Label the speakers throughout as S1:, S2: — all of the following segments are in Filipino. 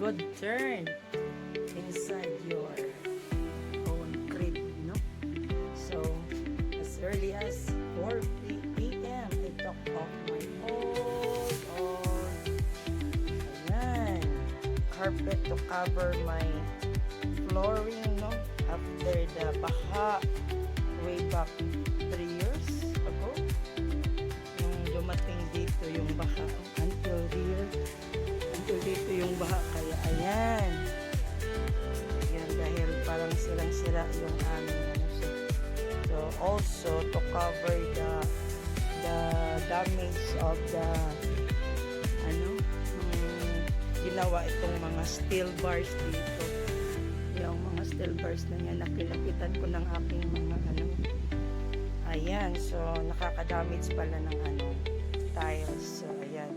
S1: good turn inside your own crib, no? So, as early as 4 p.m. I took off my ayan, carpet to cover my flooring, no? After the baha way back 3 years ago, nung dumating dito yung baha until dito yung baha, kaya ayan dahil parang silang-sira yung aming so also to cover the damage of the ginawa itong mga steel bars dito, yung mga steel bars na yan nakilapitan ko ng aking mga ayan, so nakaka-damage pala ng tiles. So ayan,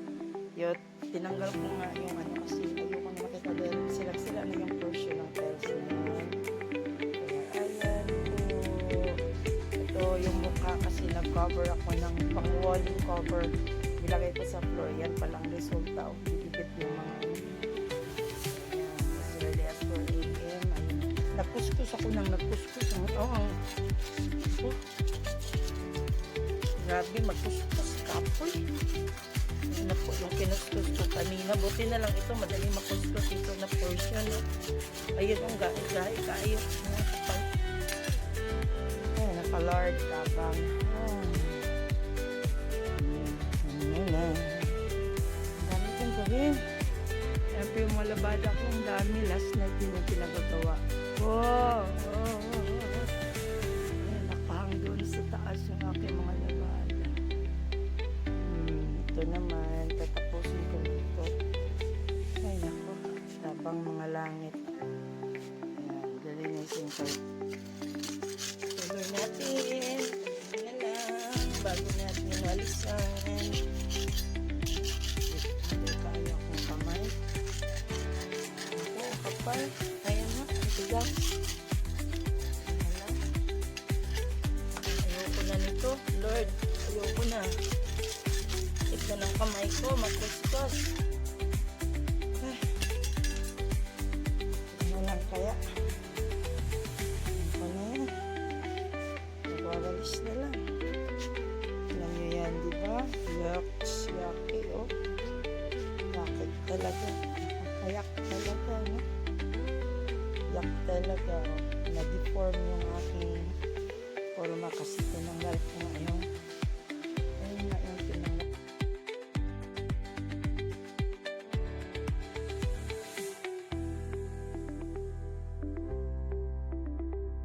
S1: yun, tinanggal ko nga yung kasi ayoko na makita dahil sila na yung portion ng tiles na yan. Kaya ayan po, ito yung mukha kasi nag-cover ako ng pang-walling cover, nilagay ko sa floor. Yan palang resulta of didikit yung mga ayan, as early as 4 a.m. nagkuskus ako ng nagkuskus. Grabe, magkuskus kapoy. Yun na po yung kinuskus ko kanina. Buti na lang ito, madali makuskus ito na portion. Ayun yung kaayos na kapal. Ay, naka-lard tabang. Dami kong gawin. Siyempre yung malabada ko, ang dami. Last night yun yung pinagagawa. Wow! Nakahang doon sa taas yung aking mga labada. Ito naman, tatapusin ko dito. Ay nako, tabang mga langit. Ayan, galinisin ko. Tuloy natin. Tingnan na lang, bago natin walisan. Hindi tayo akong kamay. Ako, kapal. Ayan na, itigas. Ayoko na nito, Lord. Ayoko na. Tignan ng kamay ko, magkuskus. Ano lang kaya? Ano na yan? Nagwawalis na lang. Alam nyo yan, di ba? Yaki, oh. Yakit talaga. Kayak talaga, no? Yak talaga, oh.